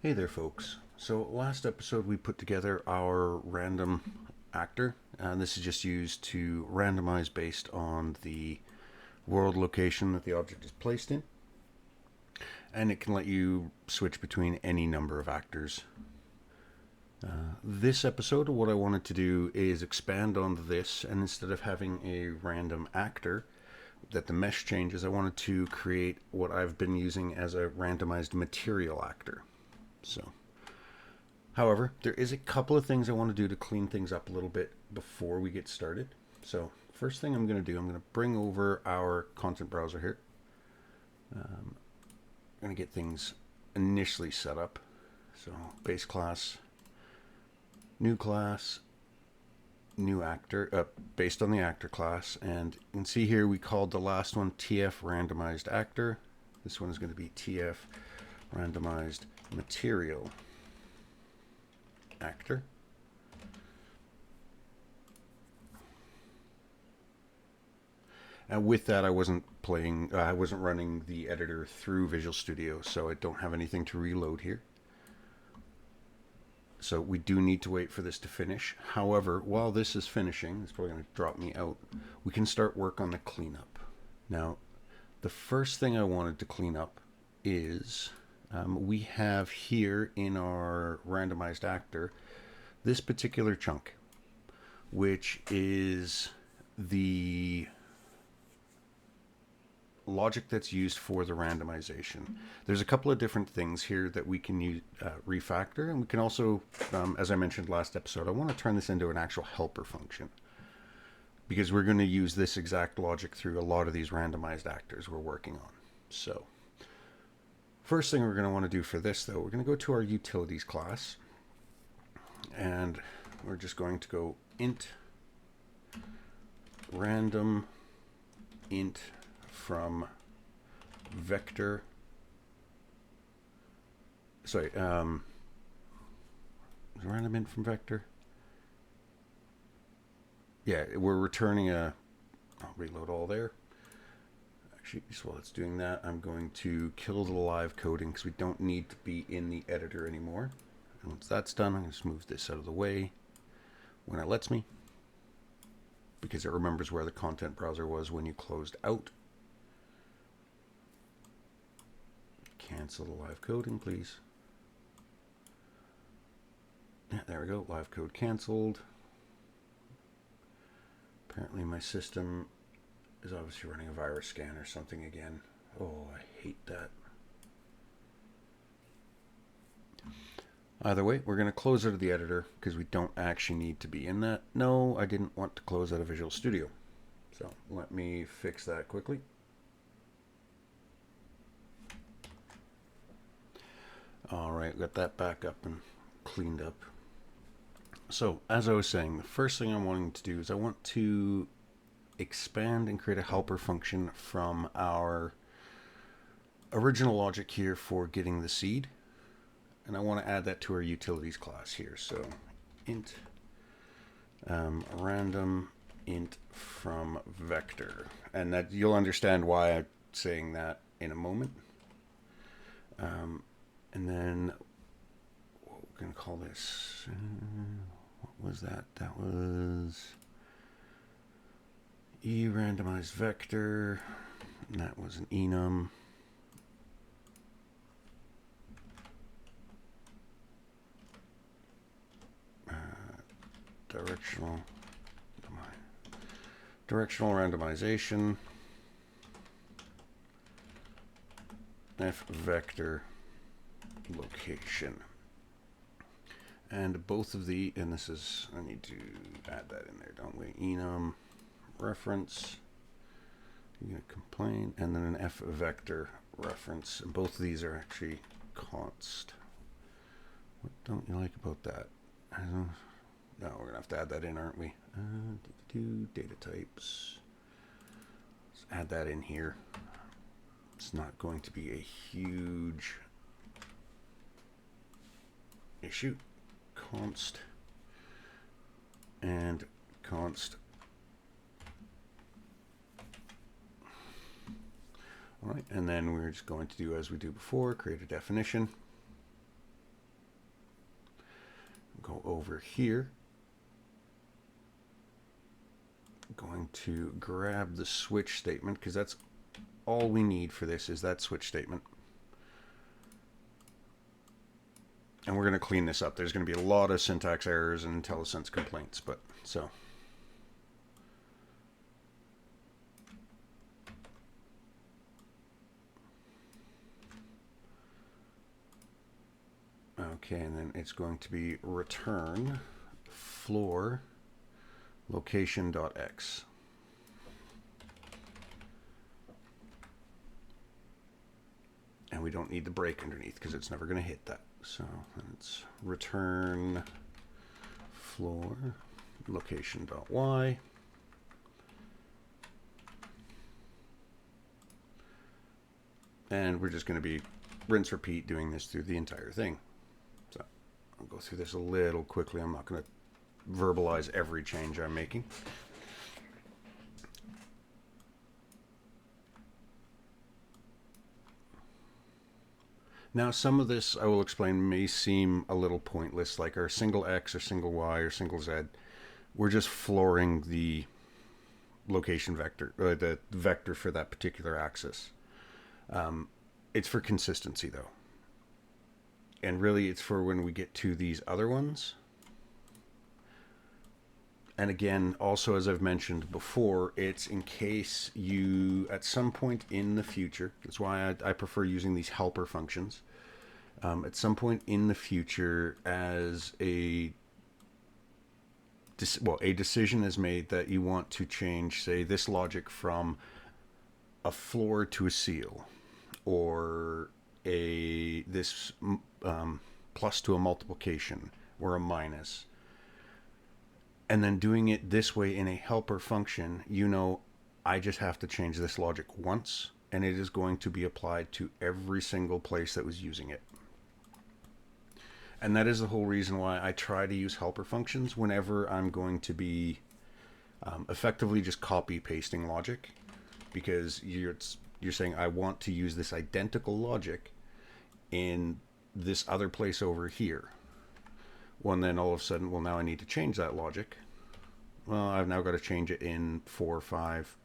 Hey there, folks. So, last episode we put together our random actor, and this is just used to randomize based on the world location that the object is placed in, and it can let you switch between any number of actors. This episode, what I wanted to do is expand on this, and instead of having a random actor that the mesh changes, I wanted to create what I've been using as a randomized material actor. So, however, there is a couple of things I want to do to clean things up a little bit before we get started. So, first thing I'm going to do, I'm going to bring over our content browser here. I'm going to get things initially set up. So, base class, new actor, based on the actor class. And you can see here we called the last one TF randomized actor. This one is going to be TF randomized material actor. And with that, I wasn't running the editor through Visual Studio, so I don't have anything to reload here. So we do need to wait for this to finish. However, while this is finishing, it's probably going to drop me out, we can start work on the cleanup. Now, the first thing I wanted to clean up is we have here in our randomized actor this particular chunk, which is the logic that's used for the randomization. There's a couple of different things here that we can use, refactor, and we can also, as I mentioned last episode, I want to turn this into an actual helper function because we're going to use this exact logic through a lot of these randomized actors we're working on. So, first thing we're going to want to do for this, though, we're going to go to our utilities class, and we're just going to go int random int from vector. Sorry, random int from vector. Yeah, we're returning a. I'll reload all there. Actually, just while it's doing that, I'm going to kill the live coding because we don't need to be in the editor anymore. And once that's done, I'm going to move this out of the way when it lets me, because it remembers where the content browser was when you closed out. Cancel the live coding, please. Yeah, there we go. Live code canceled. Apparently my system is obviously running a virus scan or something again. Oh, I hate that. Either way, we're going to close out of the editor because we don't actually need to be in that. No, I didn't want to close out of Visual Studio. So let me fix that quickly. All right, got that back up and cleaned up. So, as I was saying, the first thing I'm wanting to do is I want to expand and create a helper function from our original logic here for getting the seed. And I want to add that to our utilities class here. So, int random int from vector. And that you'll understand why I'm saying that in a moment. And then we're going to call this, what was that? That was randomized vector, and that was an enum. Directional randomization, f vector location. And both of the, and this is, I need to add that in there, don't we? Enum reference, you're going to complain, and then an f vector reference. And both of these are actually const. What don't you like about that? No, we're going to have to add that in, aren't we? Data types. Let's add that in here. It's not going to be a huge issue. Const and const. All right, and then we're just going to do as we do before, create a definition. go over here. Going to grab the switch statement because that's all we need for this is that switch statement. And we're going to clean this up. There's going to be a lot of syntax errors and IntelliSense complaints, but so. Okay, and then it's going to be return floor location.x. And we don't need the break underneath because it's never going to hit that. So let's return floor location.y. And we're just going to be rinse repeat doing this through the entire thing. So I'll go through this a little quickly. I'm not going to verbalize every change I'm making. Now, some of this, I will explain, may seem a little pointless, like our single X or single Y or single Z. We're just flooring the location vector, or the vector for that particular axis. It's for consistency, though. And really, it's for when we get to these other ones. And again, also, as I've mentioned before, it's in case you, at some point in the future, that's why I prefer using these helper functions. At some point in the future, as a decision is made that you want to change, say, this logic from a floor to a seal, or this plus to a multiplication, or a minus, and then doing it this way in a helper function, you know, I just have to change this logic once, and it is going to be applied to every single place that was using it. And that is the whole reason why I try to use helper functions whenever I'm going to be effectively just copy pasting logic, because you're saying I want to use this identical logic in this other place over here. Well, and then all of a sudden, well, now I need to change that logic. Well, I've now got to change it in 4, 5,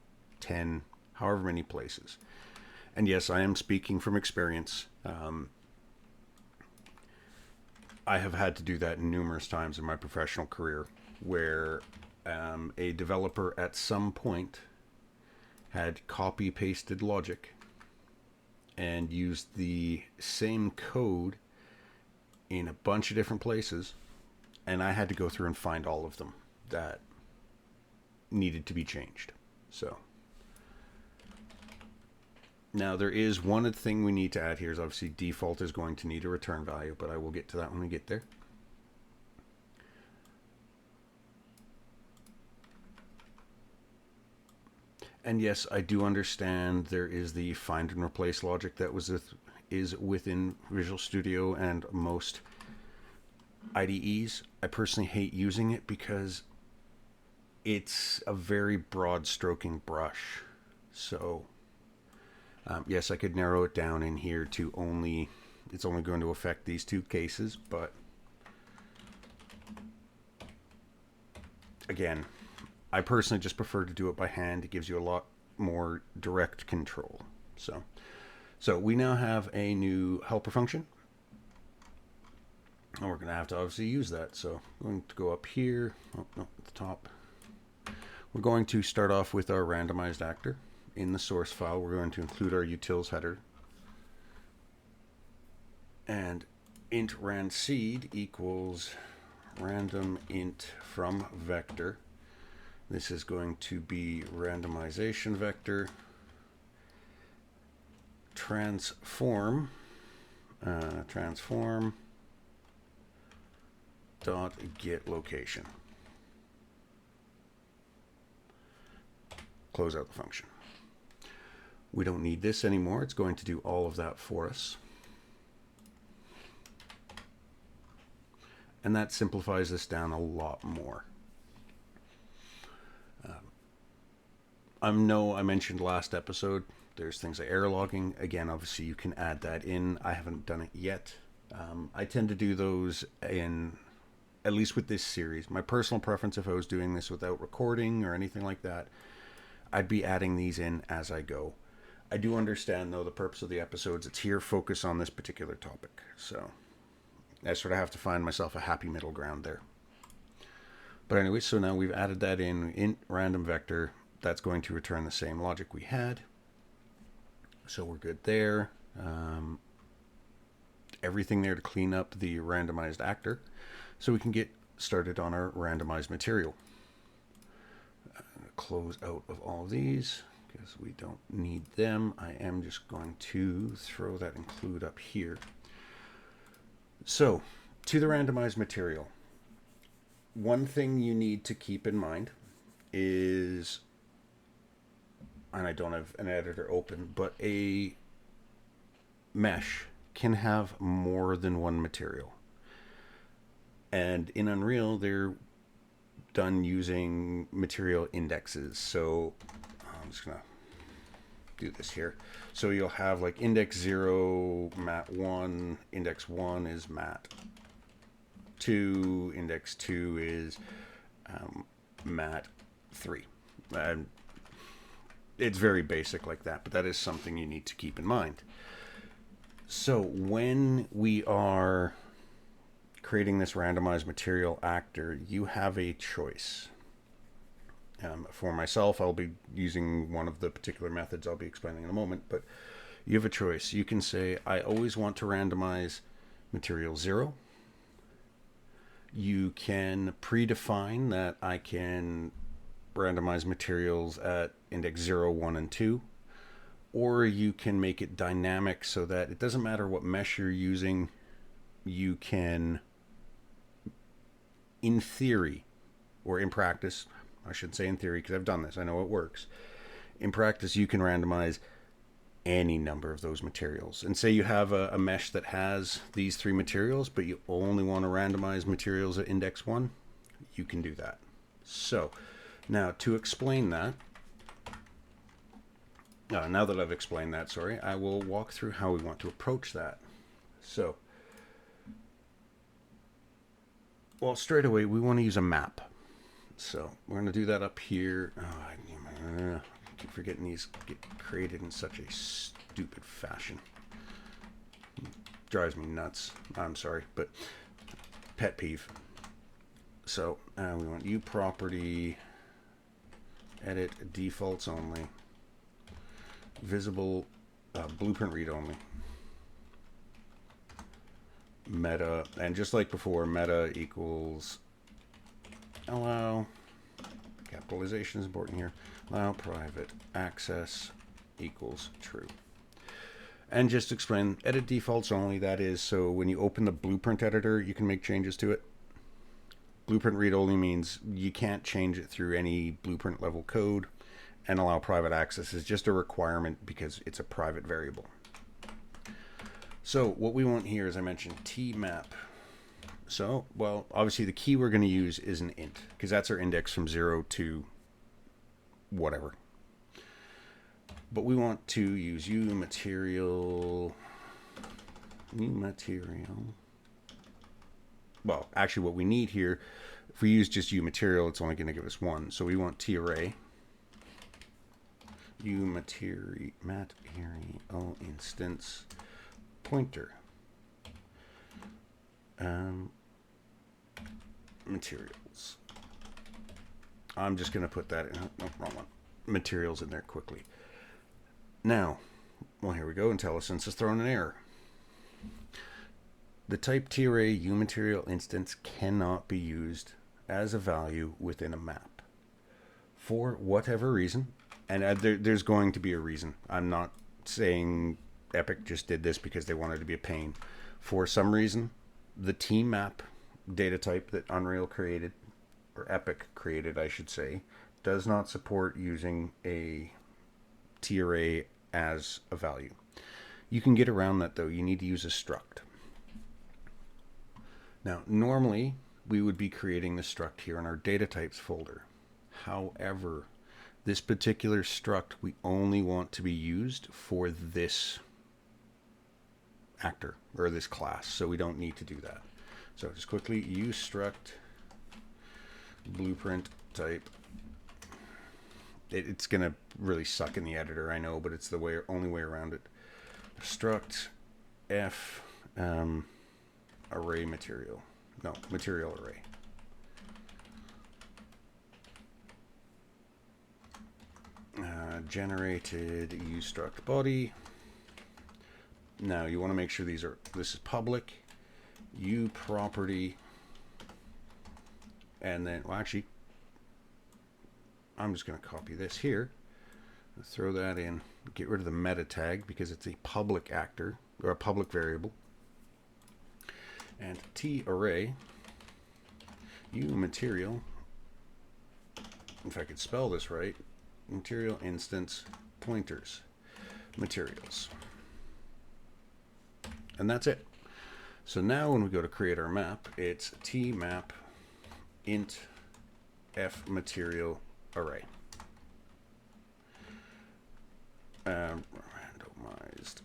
10, however many places. And yes, I am speaking from experience. I have had to do that numerous times in my professional career, where a developer at some point had copy-pasted logic and used the same code in a bunch of different places, and I had to go through and find all of them that needed to be changed. So now there is one thing we need to add here is obviously default is going to need a return value, but I will get to that when we get there. And yes, I do understand there is the find and replace logic that is within Visual Studio and most IDEs. I personally hate using it because it's a very broad stroking brush. So yes, I could narrow it down in here to it's only going to affect these two cases, but again, I personally just prefer to do it by hand. It gives you a lot more direct control. So we now have a new helper function, and we're going to have to obviously use that. So I'm going to go up here, at the top. We're going to start off with our randomized actor. In the source file, we're going to include our utils header. And int ranseed equals random int from vector. This is going to be randomization vector transform dot get location. Close out the function. We don't need this anymore. It's going to do all of that for us. And that simplifies this down a lot more. I mentioned last episode, there's things like error logging. Again, obviously you can add that in. I haven't done it yet. I tend to do those in at least with this series. My personal preference, if I was doing this without recording or anything like that, I'd be adding these in as I go. I do understand, though, the purpose of the episodes. It's here, focus on this particular topic. So I sort of have to find myself a happy middle ground there. But anyway, so now we've added that in random vector. That's going to return the same logic we had. So we're good there. Everything there to clean up the randomized actor. So we can get started on our randomized material. Close out of all of these because we don't need them. I am just going to throw that include up here. So, to the randomized material. One thing you need to keep in mind is, and I don't have an editor open, but a mesh can have more than one material. And in Unreal, they're done using material indexes. So I'm just gonna do this here. So you'll have like index 0 mat 1, index 1 is mat 2, index 2 is mat 3. And it's very basic like that, but that is something you need to keep in mind. So when we are creating this randomized material actor, you have a choice. For myself, I'll be using one of the particular methods I'll be explaining in a moment, but you have a choice. You can say, I always want to randomize material 0. You can predefine that I can randomize materials at index 0, 1, and 2. Or you can make it dynamic so that it doesn't matter what mesh you're using, you can, in theory, or in practice, I should say in theory because I've done this, I know it works. In practice, you can randomize any number of those materials. And say you have a mesh that has these 3 materials, but you only want to randomize materials at index 1, you can do that. So, now to explain that, now that I've explained that, I will walk through how we want to approach that. So, well, straight away, we want to use a map. So, we're going to do that up here. Oh, I keep forgetting these get created in such a stupid fashion. Drives me nuts. I'm sorry, but pet peeve. So, we want U property, edit defaults only. Visible blueprint read only. Meta, and just like before, meta equals allow, capitalization is important here, allow private access equals true. And just explain, edit defaults only, that is, so when you open the blueprint editor, you can make changes to it. Blueprint read only means you can't change it through any blueprint level code. And allow private access is just a requirement because it's a private variable. So what we want here, as I mentioned, tmap. So, well, obviously the key we're going to use is an int because that's our index from 0 to whatever. But we want to use uMaterial. Well, actually what we need here, if we use just uMaterial, it's only going to give us 1. So we want tarray. uMaterial instance pointer materials. I'm just going to put that in, no, wrong one, materials in there quickly. Now, well, here we go, IntelliSense has thrown an error. The type tarray uMaterial instance cannot be used as a value within a map for whatever reason. And there's going to be a reason. I'm not saying Epic just did this because they wanted to be a pain. For some reason, the tmap data type that Unreal created, or Epic created, I should say, does not support using a tarray as a value. You can get around that, though. You need to use a struct. Now, normally, we would be creating the struct here in our data types folder. However, this particular struct we only want to be used for this actor or this class, so we don't need to do that. So just quickly use struct blueprint type. It's gonna really suck in the editor, I know, but it's the only way around it. Struct f array material. No, material array. Generated use struct body. Now you want to make sure this is public. U property. And then, well, actually, I'm just going to copy this here, throw that in, get rid of the meta tag because it's a public actor or a public variable. And T array, U material, if I could spell this right, material instance pointers materials. And that's it. So now when we go to create our map, it's T map int f material array. Randomized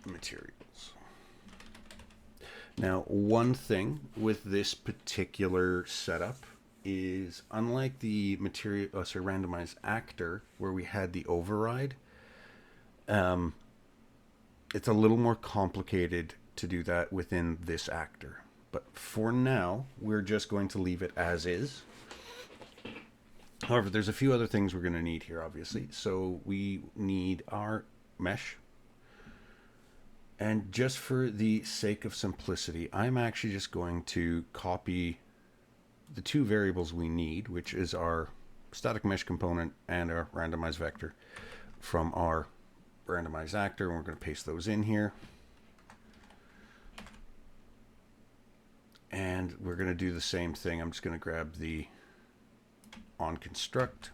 materials. Now, one thing with this particular setup is, unlike the randomized actor where we had the override, it's a little more complicated to do that within this actor. But for now, we're just going to leave it as is. However, there's a few other things we're going to need here, obviously. So we need our mesh. And just for the sake of simplicity, I'm actually just going to copy the two variables we need, which is our static mesh component and our randomized vector, from our randomized actor. And we're going to paste those in here. And we're going to do the same thing. I'm just going to grab the onConstruct.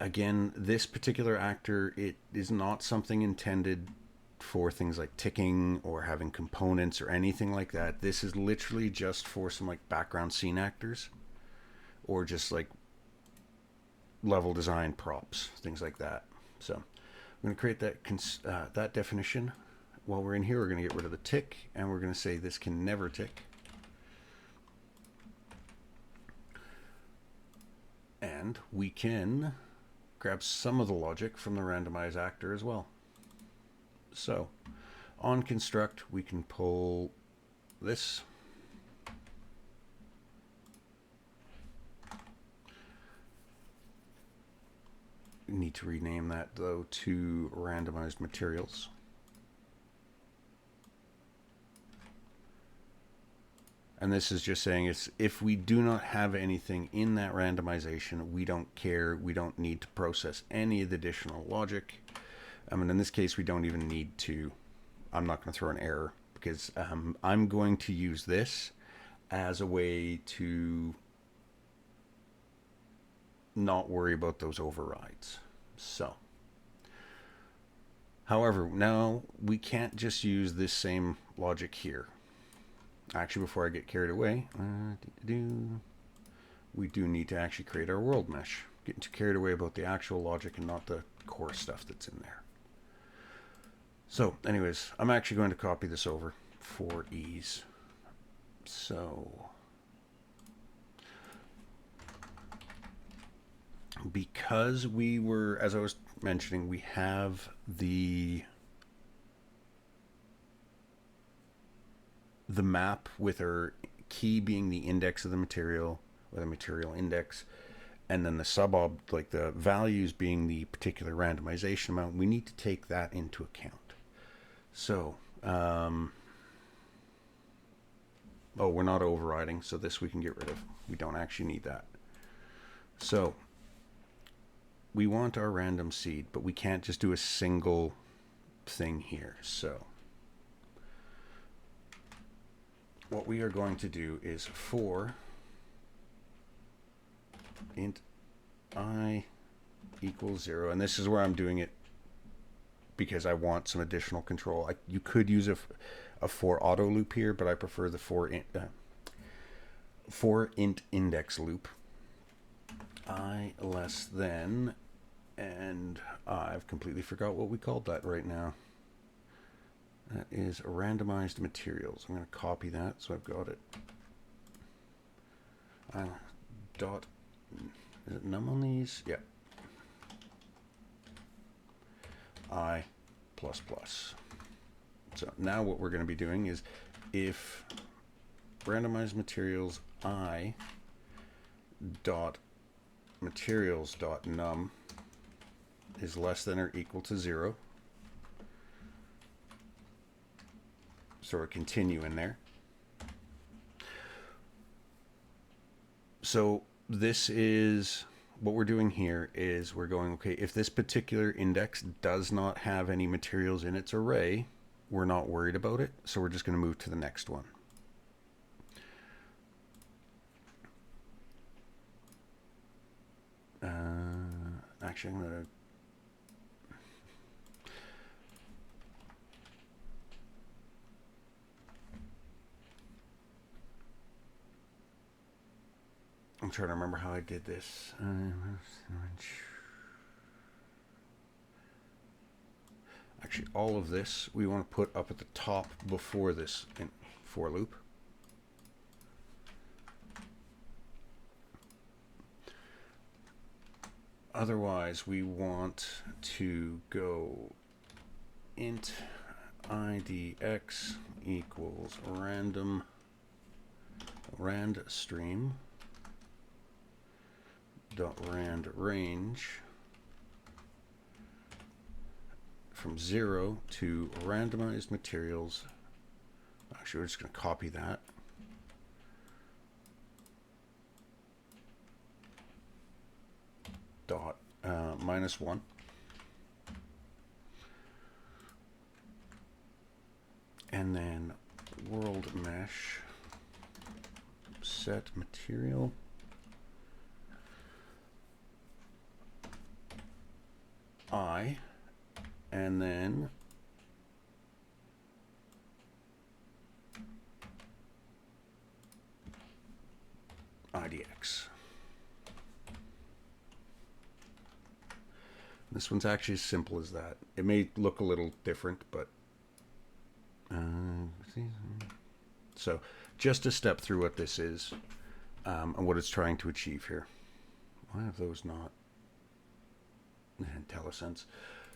Again, this particular actor, it is not something intended for things like ticking or having components or anything like that. This is literally just for some like background scene actors or just like level design props, things like that. So I'm going to create that definition. While we're in here, we're going to get rid of the tick, and we're going to say this can never tick. And we can grab some of the logic from the randomized actor as well. So on construct, we can pull this. We need to rename that, though, to randomized materials. And this is just saying if we do not have anything in that randomization, we don't care. We don't need to process any of the additional logic. And in this case, we don't even need to. I'm not going to throw an error because I'm going to use this as a way to not worry about those overrides. So, however, now we can't just use this same logic here. Actually, before I get carried away, we do need to actually create our world mesh. Getting too carried away about the actual logic and not the core stuff that's in there. So, anyways, I'm actually going to copy this over for ease. So, because we were, as I was mentioning, we have the map with our key being the index of the material, or the material index, and then the like the values being the particular randomization amount. We need to take that into account. So, oh, we're not overriding, so this we can get rid of. We don't actually need that. So, we want our random seed, but we can't just do a single thing here. So, what we are going to do is for int I equals 0, and this is where I'm doing it because I want some additional control. You could use a for auto loop here, but I prefer the for int index loop. I less than, and I've completely forgot what we called that right now. That is randomized materials. I'm going to copy that so I've got it. Dot, is it num on these? Yeah. I plus plus. So now what we're going to be doing is if randomized materials I dot materials dot num is less than or equal to 0, sort of continue in there. So this is what we're doing here is we're going, okay, if this particular index does not have any materials in its array, we're not worried about it. So we're just going to move to the next one. Actually, I'm going to I'm trying to remember how I did this. Actually, all of this we want to put up at the top before this for loop. Otherwise, we want to go int idx equals rand stream dot rand range from 0 to randomized materials. Actually, we're just going to copy that. Dot -1. And then world mesh set material I, and then IDX. This one's actually as simple as that. It may look a little different, but so just to step through what this is and what it's trying to achieve here. Why have those not? IntelliSense.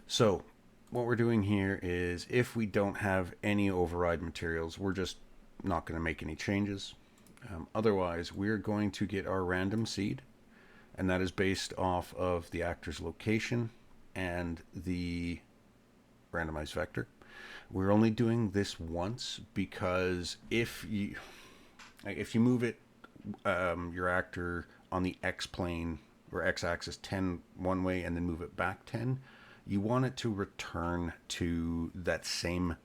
So what we're doing here is if we don't have any override materials, we're just not going to make any changes. Otherwise, we're going to get our random seed, and that is based off of the actor's location and the randomized vector. We're only doing this once because if you move it, your actor on the X plane or x-axis 10 one way and then move it back 10, you want it to return to that same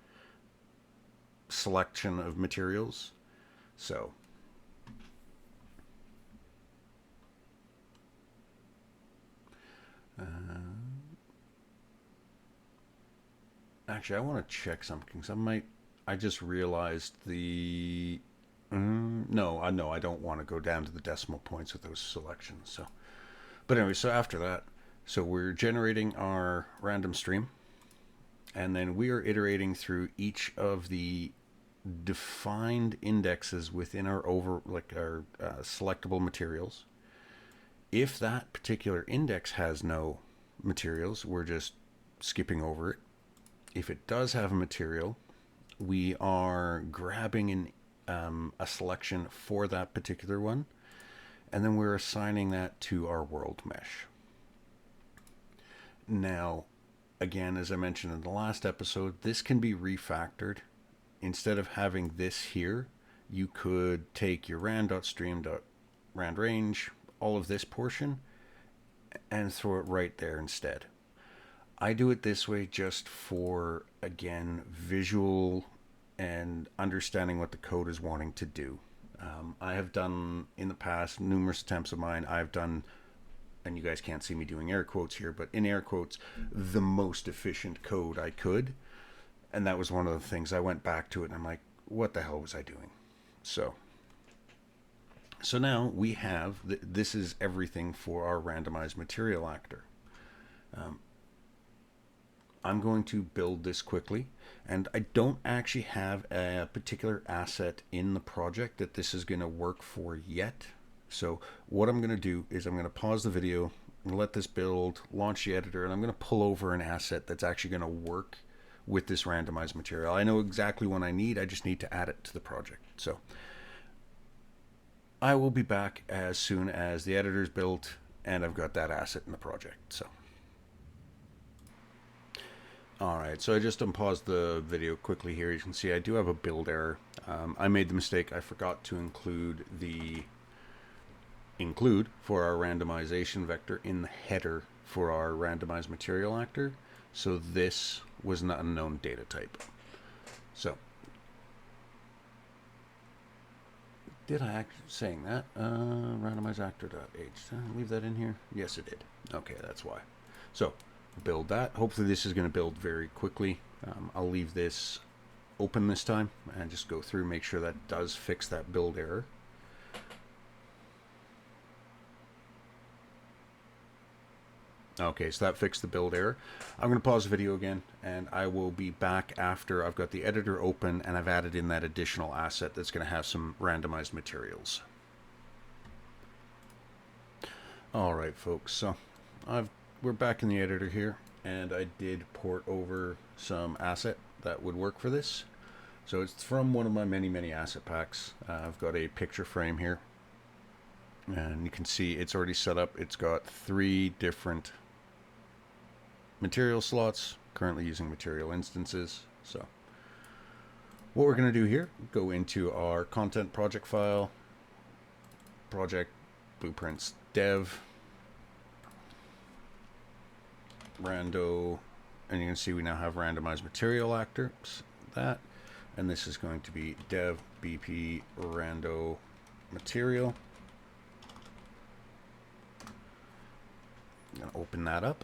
selection of materials. So actually, I want to check something because I just realized the no, I don't want to go down to the decimal points with those selections. So but anyway, so after that, so we're generating our random stream, and then we are iterating through each of the defined indexes within our selectable materials. If that particular index has no materials, we're just skipping over it. If it does have a material, we are grabbing a selection for that particular one, and then we're assigning that to our world mesh. Now, again, as I mentioned in the last episode, this can be refactored. Instead of having this here, you could take your rand.stream.randrange, all of this portion, and throw it right there instead. I do it this way just for, again, visual and understanding what the code is wanting to do. I have done in the past numerous attempts of mine. I've done, and you guys can't see me doing air quotes here, but in air quotes, the most efficient code I could. And that was one of the things I went back to it and I'm like, what the hell was I doing? So now we have, this is everything for our randomized material actor. I'm going to build this quickly, and I don't actually have a particular asset in the project that this is going to work for yet. So what I'm going to do is I'm going to pause the video, let this build, launch the editor, and I'm going to pull over an asset that's actually going to work with this randomized material. I know exactly what I need, I just need to add it to the project. So I will be back as soon as the editor's built and I've got that asset in the project. So alright, so I just unpaused the video quickly here. You can see I do have a build error. I made the mistake, I forgot to include the include for our randomization vector in the header for our randomized material actor. So this was an unknown data type. So did I actually saying that? Randomize actor.h. Did I leave that in here? Yes, it did. Okay, that's why. So build that. Hopefully this is going to build very quickly. I'll leave this open this time and just go through, make sure that does fix that build error. Okay, so that fixed the build error. I'm going to pause the video again, and I will be back after I've got the editor open and I've added in that additional asset that's going to have some randomized materials. Alright folks, so we're back in the editor here, and I did port over some asset that would work for this. So it's from one of my many asset packs. I've got a picture frame here, and you can see it's already set up. It's got 3 different material slots, currently using material instances. So what we're going to do here, go into our content project file, project blueprints dev, rando, and you can see we now have randomized material actor, that, and this is going to be dev bp rando material. I'm going to open that up,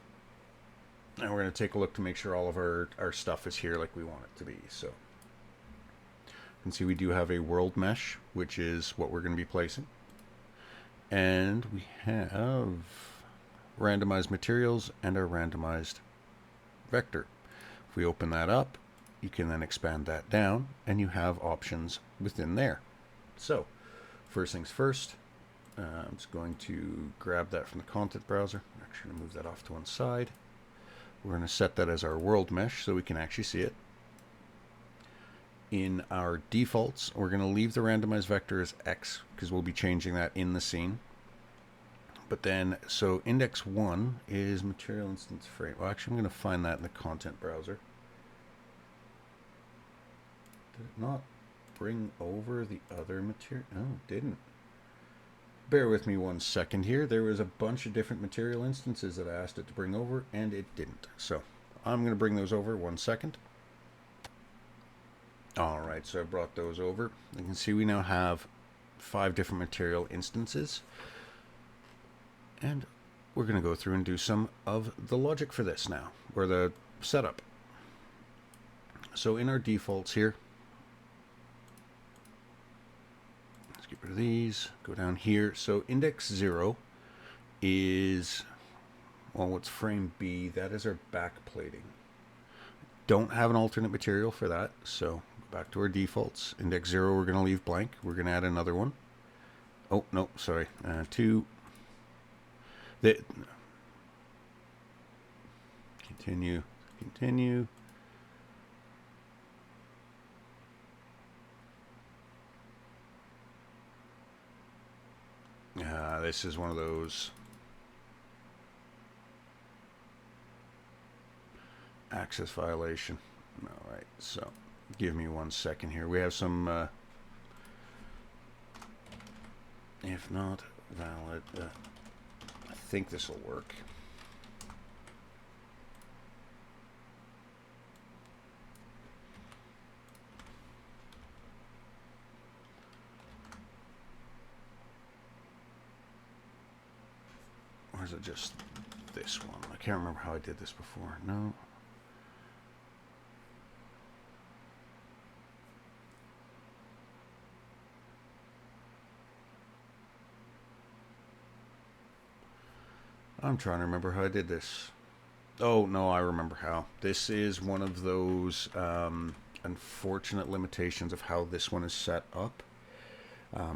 and we're going to take a look to make sure all of our stuff is here like we want it to be. So you can see we do have a world mesh, which is what we're going to be placing, and we have randomized materials and our randomized vector. If we open that up, you can then expand that down and you have options within there. So first things first, I'm just going to grab that from the content browser. I'm actually going to move that off to one side. We're going to set that as our world mesh so we can actually see it. In our defaults, we're going to leave the randomized vector as X because we'll be changing that in the scene. But then, so index 1 is material instance frame. Well, actually, I'm going to find that in the content browser. Did it not bring over the other material? No, it didn't. Bear with me one second here. There was a bunch of different material instances that I asked it to bring over, and it didn't. So I'm going to bring those over 1 second. All right, so I brought those over. You can see we now have 5 different material instances. And we're going to go through and do some of the logic for this now, or the setup. So in our defaults here, let's get rid of these, go down here. So index 0 is, well, what's frame B? That is our back plating. Don't have an alternate material for that, so go back to our defaults. Index 0 we're going to leave blank. We're going to add another one. Oh, no, sorry. 2. Continue. This is one of those access violation. All right, so give me 1 second here. We have some, if not valid, I think this will work. Or is it just this one? I can't remember how I did this before. No. I'm trying to remember how I did this. Oh, no, I remember how. This is one of those unfortunate limitations of how this one is set up.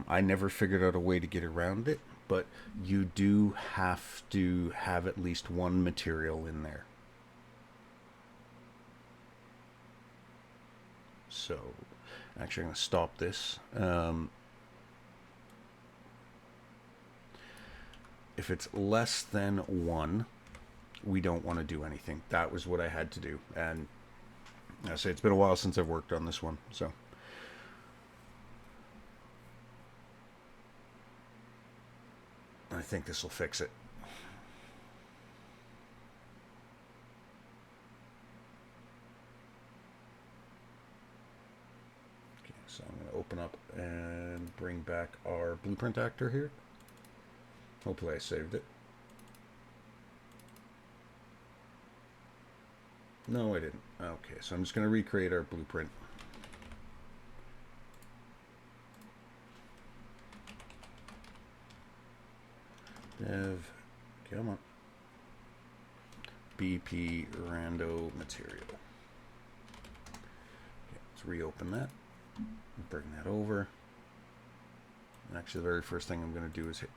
I never figured out a way to get around it, but you do have to have at least one material in there. So, actually, I'm going to stop this. If it's less than one, we don't want to do anything. That was what I had to do. And I say it's been a while since I've worked on this one. So I think this will fix it. Okay, so I'm going to open up and bring back our blueprint actor here. Hopefully I saved it. No, I didn't. Okay, so I'm just going to recreate our blueprint. Dev, come on. BP rando material. Okay, let's reopen that. Bring that over. And actually, the very first thing I'm going to do is hit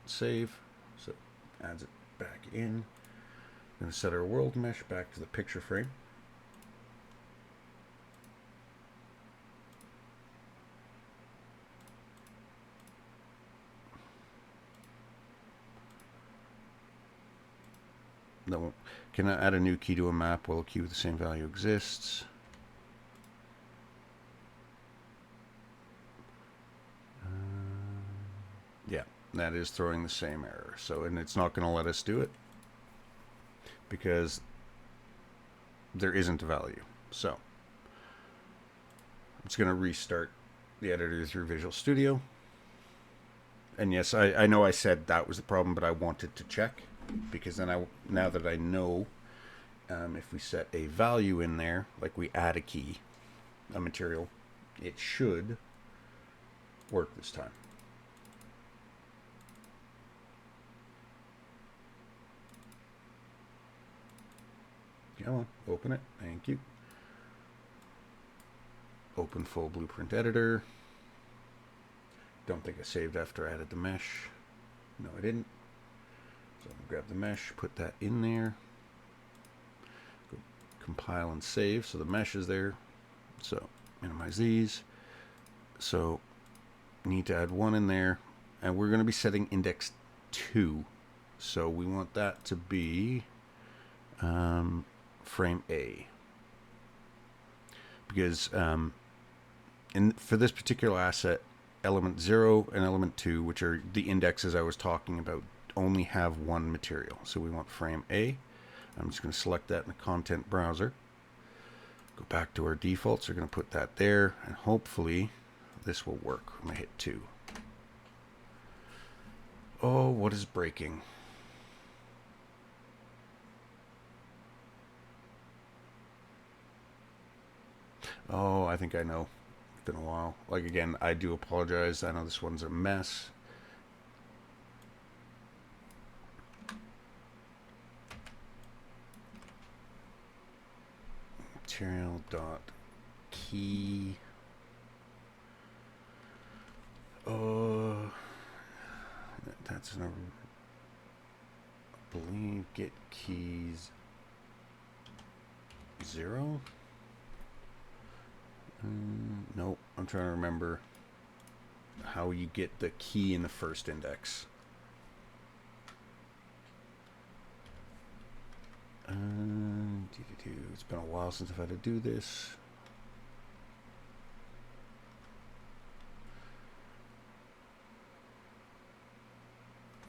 save. So it adds it back in. I'm going to set our world mesh back to the picture frame. No, can I add a new key to a map while a key with the same value exists? Yeah, that is throwing the same error. So, and it's not going to let us do it because there isn't a value. So it's going to restart the editor through Visual Studio. And yes, I know I said that was the problem, but I wanted to check because then now that I know, if we set a value in there, like we add a key, a material, it should work this time. Come on, open it. Thank you. Open full blueprint editor. Don't think I saved after I added the mesh. No, I didn't. So I'm going to grab the mesh, put that in there. Go compile and save. So the mesh is there. So minimize these. So need to add one in there. And we're going to be setting index 2. So we want that to be frame A. Because for this particular asset, element 0 and element 2, which are the indexes I was talking about, only have one material. So we want frame A. I'm just going to select that in the content browser. Go back to our defaults. We're going to put that there, and hopefully this will work. I'm going to hit 2. Oh, what is breaking? Oh, I think I know. It's been a while. Like, again, I do apologize. I know this one's a mess. Material dot key. Oh, that's an. I believe get keys 0. Nope. I'm trying to remember how you get the key in the first index. It's been a while since I've had to do this.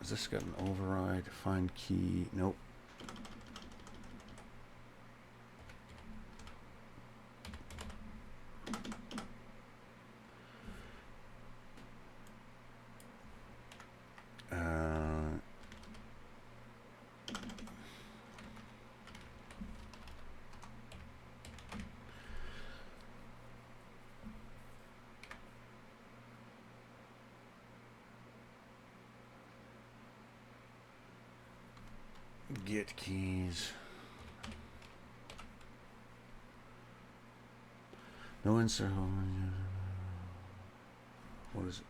Has this got an override? Find key? Nope. Get keys. No insert. What is it?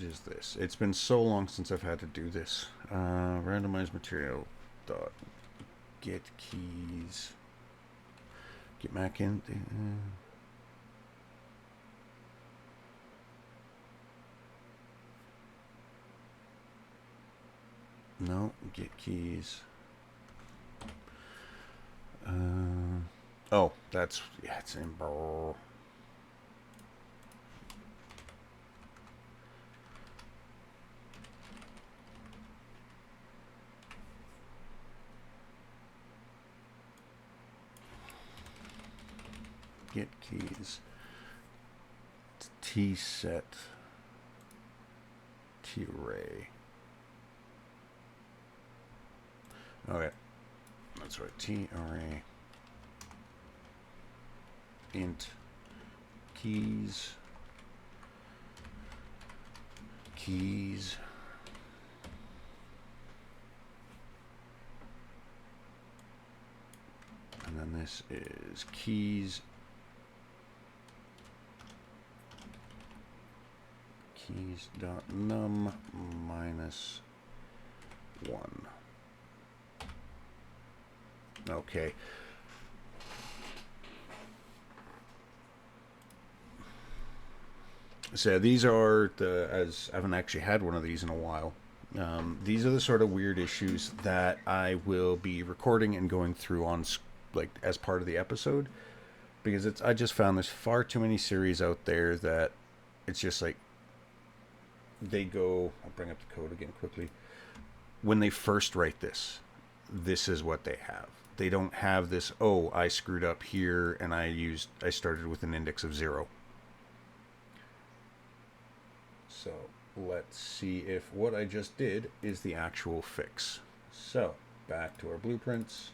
Is this? It's been so long since I've had to do this. Randomized material dot get keys. Get back in. No, get keys. Oh, that's yeah, it's in. Get keys. T set. T array. Okay, that's right. T array. Int keys. Keys. And then this is keys. Keys dot num minus 1. Okay. So these are as I haven't actually had one of these in a while. These are the sort of weird issues that I will be recording and going through on like as part of the episode, because I just found there's far too many series out there that it's just like they go. I'll bring up the code again quickly. When they first write this is what they have. They don't have this, oh, I screwed up here and I started with an index of 0. So let's see if what I just did is the actual fix. So back to our blueprints.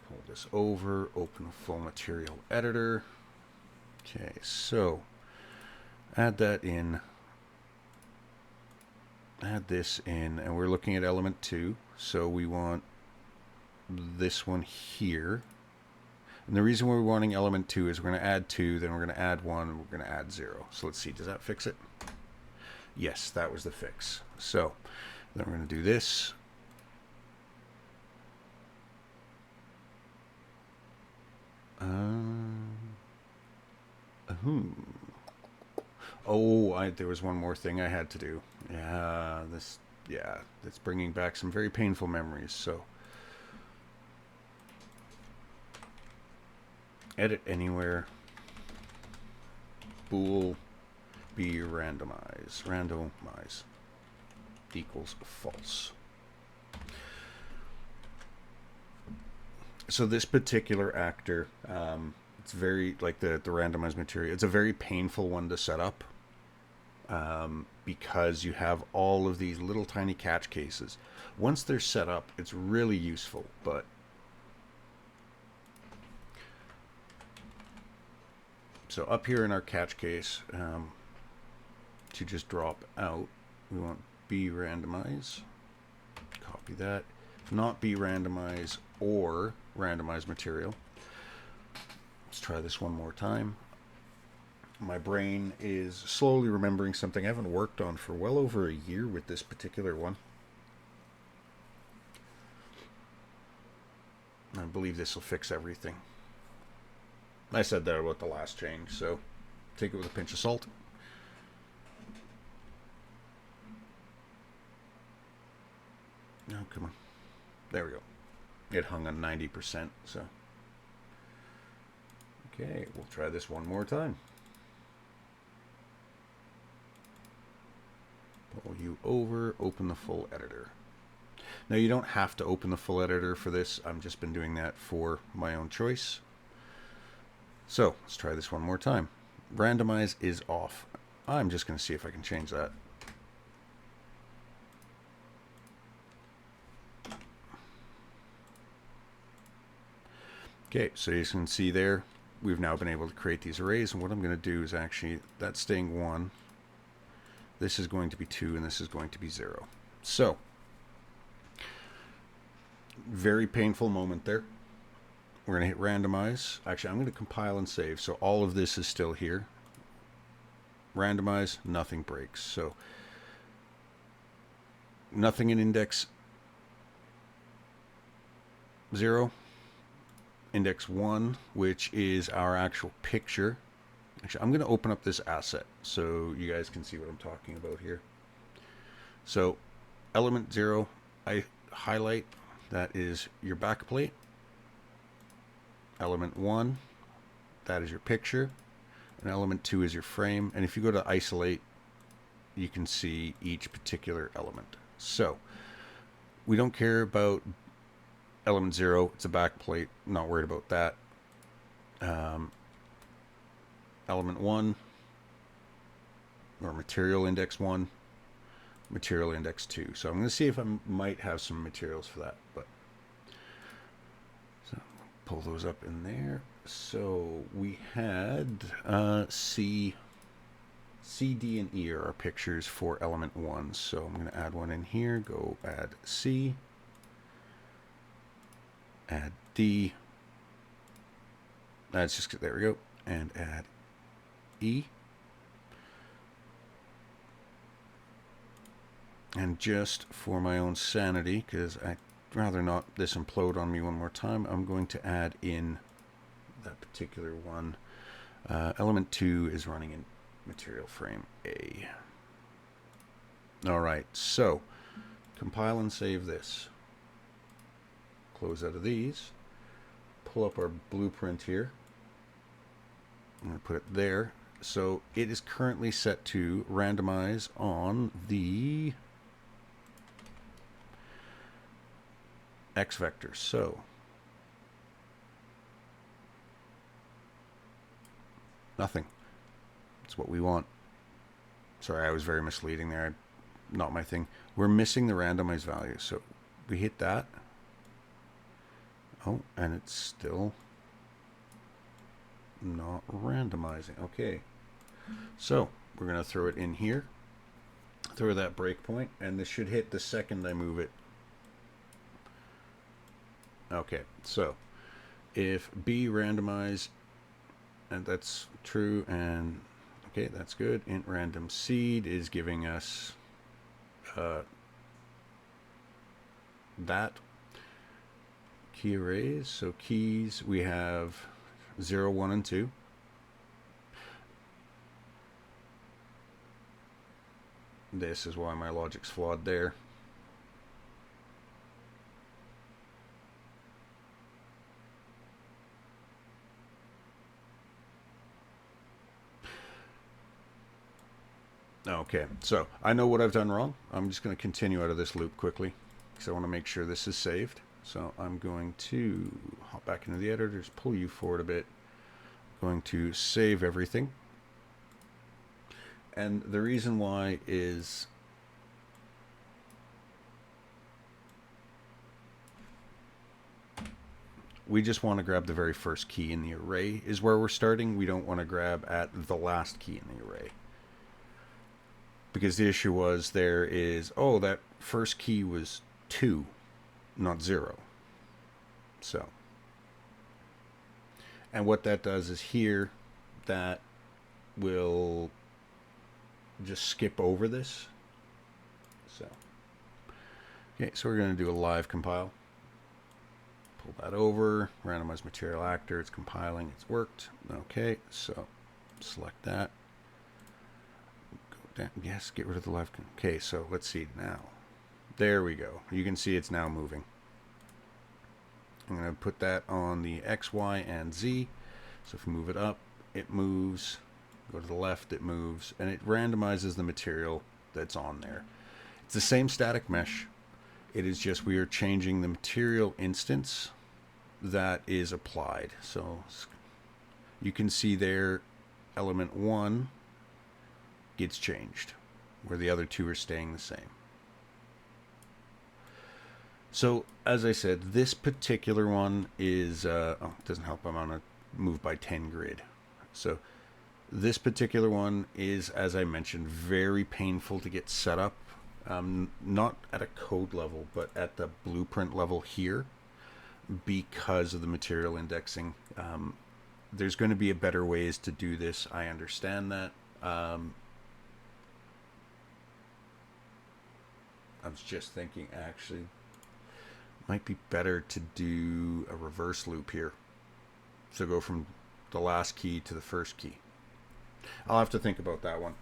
Pull this over, open a full material editor. Okay, so add that in. Add this in, and we're looking at element 2, so we want this one here. And the reason we're wanting element 2 is we're going to add 2, then we're going to add 1, and we're going to add 0. So let's see, does that fix it? Yes, that was the fix. So then we're going to do this. Oh, there was one more thing I had to do. Yeah, that's bringing back some very painful memories. So, edit anywhere. Bool be randomize equals false. So this particular actor, it's very like the randomized material. It's a very painful one to set up. Because you have all of these little tiny catch cases. Once they're set up, it's really useful, but so up here in our catch case, to just drop out, we want be randomize. Copy that. Not be randomize or randomize material. Let's try this one more time. My brain is slowly remembering something I haven't worked on for well over a year with this particular one. I believe this will fix everything. I said that about the last change, so take it with a pinch of salt. No, come on. There we go. It hung on 90%, so. Okay, we'll try this one more time. Pull you over, open the full editor. Now you don't have to open the full editor for this. I've just been doing that for my own choice. So let's try this one more time. Randomize is off. I'm just going to see if I can change that. Okay, so you can see there, we've now been able to create these arrays, and what I'm going to do is actually, that's staying 1, this is going to be 2, and this is going to be 0. So, very painful moment there. We're going to hit randomize. Actually, I'm going to compile and save, so all of this is still here. Randomize, nothing breaks. So, nothing in index 0. Index 1, which is our actual picture. Actually, I'm going to open up this asset so you guys can see what I'm talking about here. So, element 0, I highlight, that is your backplate. Element 1, that is your picture. And element 2 is your frame. And if you go to isolate, you can see each particular element. So, we don't care about element 0, it's a backplate, not worried about that. Element 1, or material index 1, material index 2. So I'm going to see if I might have some materials for that. But so pull those up in there. So we had C, D, and E are our pictures for element 1. So I'm going to add one in here. Go add C. Add D. That's just, there we go. And add E. And just for my own sanity, because I'd rather not this implode on me one more time, I'm going to add in that particular one. Element 2 is running in material frame A. Alright, so compile and save this. Close out of these, pull up our blueprint here. I'm going to put it there. So it is currently set to randomize on the X vector. So nothing. That's what we want. Sorry, I was very misleading there. Not my thing. We're missing the randomized value. So we hit that. Oh, and it's still not randomizing. Okay. So we're going to throw it in here. Throw that breakpoint, and this should hit the second I move it. Okay, so if B randomize, and that's true, and okay, that's good. Int random seed is giving us that. Key arrays, so keys, we have 0, 1, and 2. This is why my logic's flawed there. Okay, so I know what I've done wrong. I'm just going to continue out of this loop quickly because I want to make sure this is saved. So I'm going to hop back into the editor, just pull you forward a bit. I'm going to save everything. And the reason why is we just want to grab the very first key in the array is where we're starting. We don't want to grab at the last key in the array. Because the issue was there is, oh, that first key was 2. Not 0. So, and what that does is here, that will just skip over this. So, okay, so we're going to do a live compile. Pull that over, randomize material actor, it's compiling, it's worked. Okay, so select that. Go down, yes, get rid of the live. Okay, so let's see now. There we go. You can see it's now moving. I'm going to put that on the X, Y, and Z. So if we move it up, it moves. Go to the left, it moves. And it randomizes the material that's on there. It's the same static mesh. It is just we are changing the material instance that is applied. So you can see there element 1 gets changed, where the other 2 are staying the same. So as I said, this particular one is, it doesn't help, I'm on a move by 10 grid. So this particular one is, as I mentioned, very painful to get set up. Not at a code level, but at the blueprint level here, because of the material indexing. There's going to be a better ways to do this. I understand that. I was just thinking, actually, might be better to do a reverse loop here. So go from the last key to the first key. I'll have to think about that one.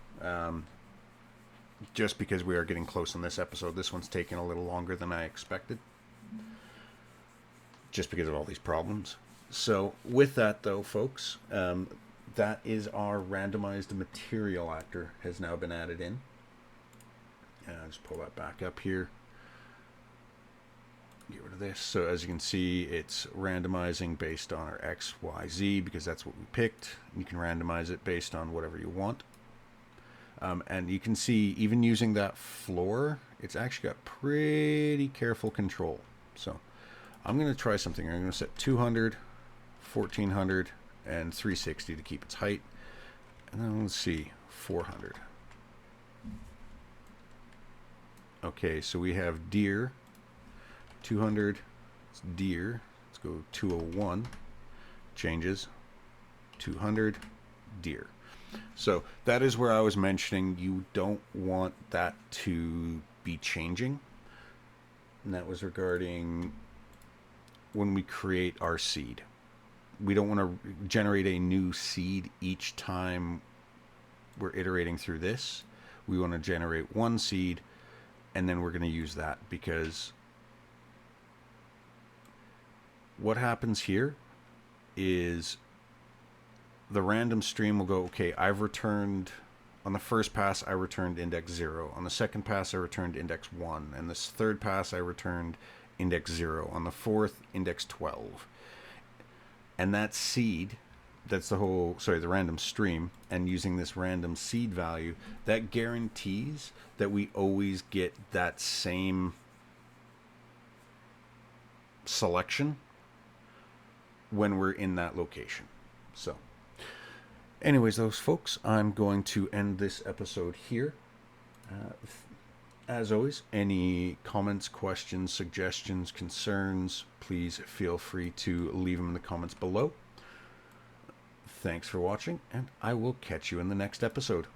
Just because we are getting close on this episode. This one's taking a little longer than I expected, just because of all these problems. So with that though, folks, that is our randomized material actor has now been added in. And I'll just pull that back up here. Get rid of this. So as you can see, it's randomizing based on our X, Y, Z, because that's what we picked. You can randomize it based on whatever you want. And you can see, even using that floor, it's actually got pretty careful control. So I'm going to try something. I'm going to set 200, 1400, and 360 to keep its height. And then let's see, 400. Okay, so we have deer, 200, it's deer. Let's go 201, changes, 200, deer. So that is where I was mentioning you don't want that to be changing. And that was regarding when we create our seed. We don't want to generate a new seed each time we're iterating through this. We want to generate one seed, and then we're going to use that, because what happens here is the random stream will go, okay, I've returned, on the first pass I returned index 0, on the second pass I returned index 1, and this third pass I returned index 0, on the fourth index 12. And that seed, that's the whole, sorry, the random stream, and using this random seed value, that guarantees that we always get that same selection when we're in that location. So anyways, those folks, I'm going to end this episode here. As always, any comments, questions, suggestions, concerns, please feel free to leave them in the comments below. Thanks for watching, and I will catch you in the next episode.